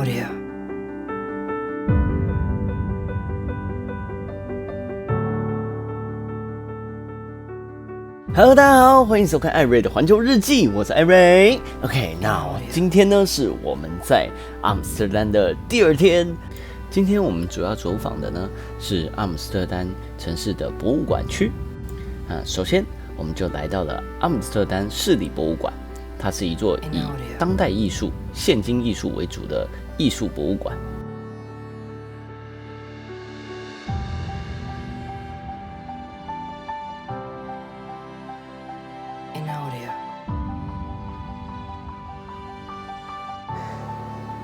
Audio。Hello， 大家好，欢迎收看艾瑞的环球日记，我是艾瑞。OK， 那今天呢是我们在阿姆斯特丹的第二天。今天我们主要走访的呢是阿姆斯特丹城市的博物馆区。首先我们就来到了阿姆斯特丹市立博物馆，它是一座以当代艺术、现今艺术为主的艺术博物馆。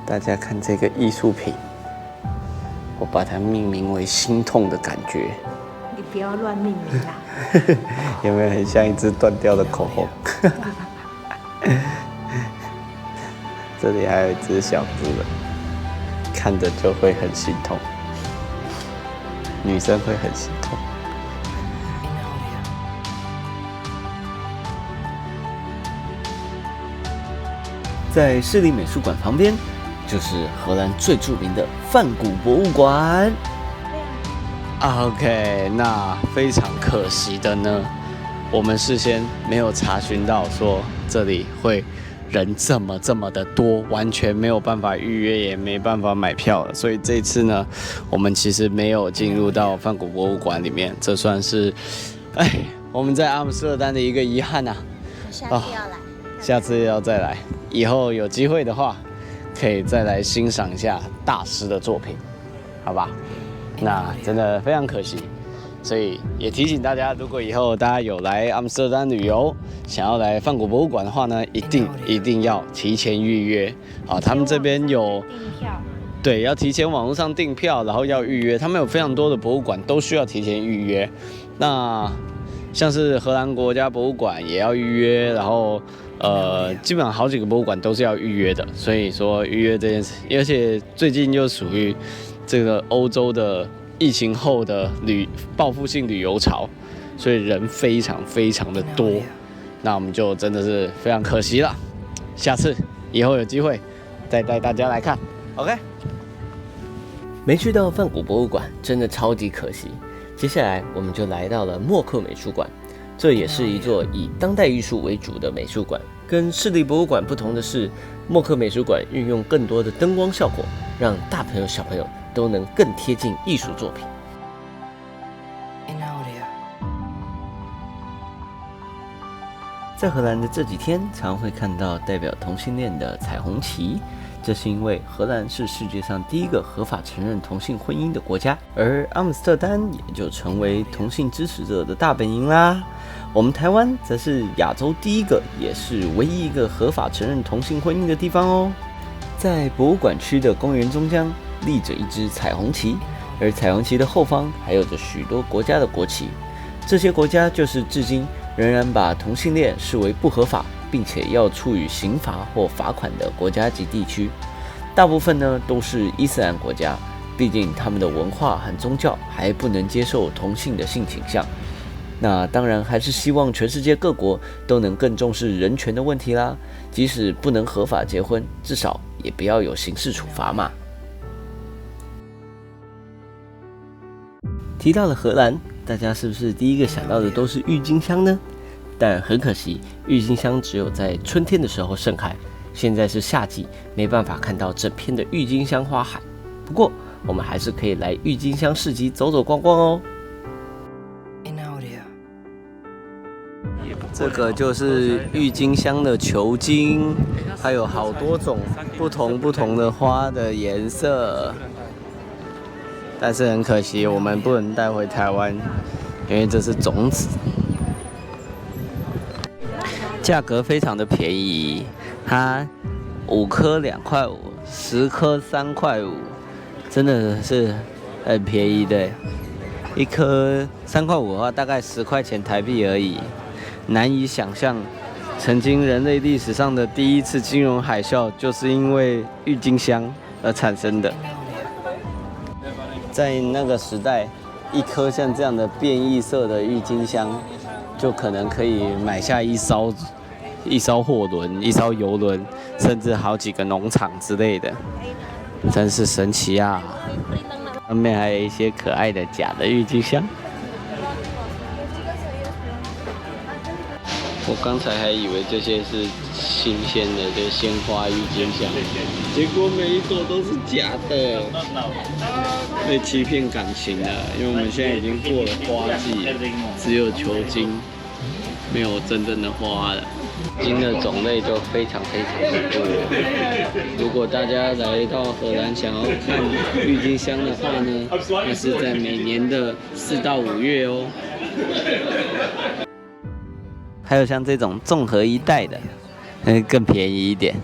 大家看这个艺术品，我把它命名为心痛的感觉。你不要乱命名啦。有没有很像一支断掉的口红？这里还有一只小只的，看着就会很心痛，女生会很心痛。在市立美术馆旁边，就是荷兰最著名的梵谷博物馆。OK， 那非常可惜的呢，我们事先没有查询到说这里会人这么的多，完全没有办法预约，也没办法买票了。所以这次呢，我们其实没有进入到梵谷博物馆里面，这算是，我们在阿姆斯特丹的一个遗憾啊。下次要来，下次要再来，以后有机会的话，可以再来欣赏一下大师的作品，好吧？那真的非常可惜，所以也提醒大家，如果以后大家有来阿姆斯特丹旅游，想要来梵谷博物馆的话呢，一定要提前预约。好，他们这边有订票，对，要提前网络上订票，然后要预约。他们有非常多的博物馆都需要提前预约。那像是荷兰国家博物馆也要预约，然后基本上好几个博物馆都是要预约的。所以说预约这件事，而且最近又属于这个欧洲的疫情后的报复性旅游潮，所以人非常的多。那我们就真的是非常可惜了，下次以后有机会再带大家来看。OK， 没去到梵谷博物馆真的超级可惜。接下来我们就来到了默克美术馆，这也是一座以当代艺术为主的美术馆。跟市立博物馆不同的是，默克美术馆运用更多的灯光效果，让大朋友小朋友都能更贴近艺术作品。在荷兰的这几天，常会看到代表同性恋的彩虹旗，这是因为荷兰是世界上第一个合法承认同性婚姻的国家，而阿姆斯特丹也就成为同性支持者的大本营啦。我们台湾则是亚洲第一个，也是唯一一个合法承认同性婚姻的地方哦。在博物馆区的公园中央立着一支彩虹旗，而彩虹旗的后方还有着许多国家的国旗，这些国家就是至今仍然把同性恋视为不合法，并且要处以刑罚或罚款的国家及地区。大部分呢都是伊斯兰国家，毕竟他们的文化和宗教还不能接受同性的性倾向。那当然还是希望全世界各国都能更重视人权的问题啦，即使不能合法结婚，至少也不要有刑事处罚嘛。提到了荷兰，大家是不是第一个想到的都是郁金香呢？但很可惜，郁金香只有在春天的时候盛开，现在是夏季，没办法看到整片的郁金香花海。不过我们还是可以来郁金香市集走走逛逛哦。这个就是郁金香的球茎，还有好多种不同的花的颜色。但是很可惜，我们不能带回台湾，因为这是种子。价格非常的便宜，它5颗2块5，10颗3块5，真的是很便宜的。一颗3块5的话，大概10块钱台币而已。难以想象，曾经人类历史上的第一次金融海啸，就是因为郁金香而产生的。在那个时代，一颗像这样的变异色的郁金香，就可能可以买下一艘货轮、一艘游轮，甚至好几个农场之类的。真是神奇啊！上面还有一些可爱的假的郁金香。我刚才还以为这些是新鲜的，就是鲜花郁金香，结果每一朵都是假的，被欺骗感情了。因为我们现在已经过了花季，只有球茎，没有真正的花了。金的种类就非常的多。如果大家来到荷兰想要看郁金香的话呢，那是在每年的4到5月哦。还有像这种综合一袋的，更便宜一点。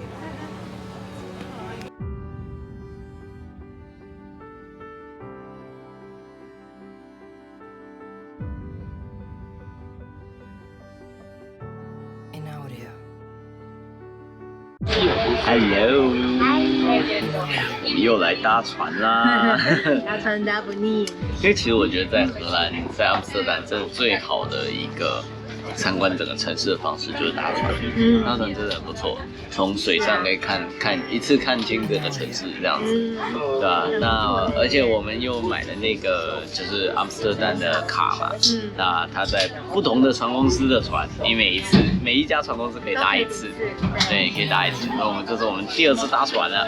Hello， 我们又来搭船啦！搭船搭不腻。因为其实我觉得在荷兰，在阿姆斯特丹，真的最好的一个参观整个城市的方式就是搭船。搭船真的很不错，从水上可以看一次看清整个城市这样子，对吧？那而且我们又买了那个就是阿姆斯特丹的卡嘛，那它在不同的船公司的船，你每一家船公司可以搭一次，对，可以搭一次。那这是我们第2次搭船了，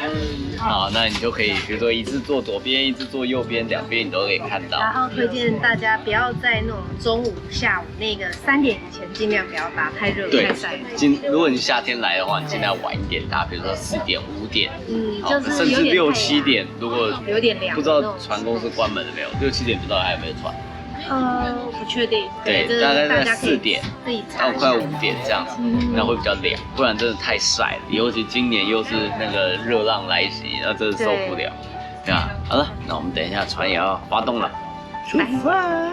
好，那你就可以比如说一次坐左边，一次坐右边，两边你都可以看到。然后推荐大家不要在那种中午、下午那个3点以前尽量不要搭，太热太晒。如果你夏天来的话，你尽量晚一点搭，比如说4点、5点，就是甚至6、7点。如果有点凉，不知道船公司关门了没有，6、7点不知道还有没有船。不确定。对，大概在4点到快5点这样子，那会比较凉，不然真的太晒了。尤其今年又是那个热浪来袭，那真的受不了。对啊，好了，那我们等一下船也要发动了，出发。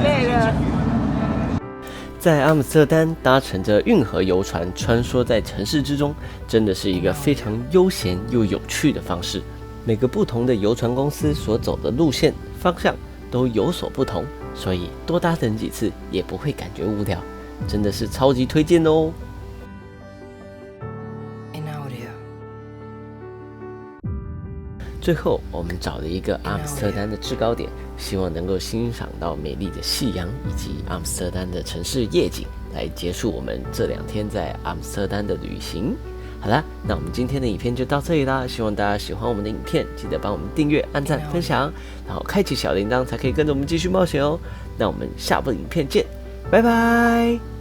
累了。在阿姆斯特丹搭乘着运河游船穿梭在城市之中，真的是一个非常悠闲又有趣的方式。每个不同的游船公司所走的路线方向都有所不同，所以多搭乘几次也不会感觉无聊，真的是超级推荐哦。最后，我们找了一个阿姆斯特丹的制高点，希望能够欣赏到美丽的夕阳以及阿姆斯特丹的城市夜景，来结束我们这2天在阿姆斯特丹的旅行。好啦，那我们今天的影片就到这里啦，希望大家喜欢我们的影片，记得帮我们订阅、按赞、分享，然后开启小铃铛，才可以跟着我们继续冒险哦。那我们下部影片见，拜拜。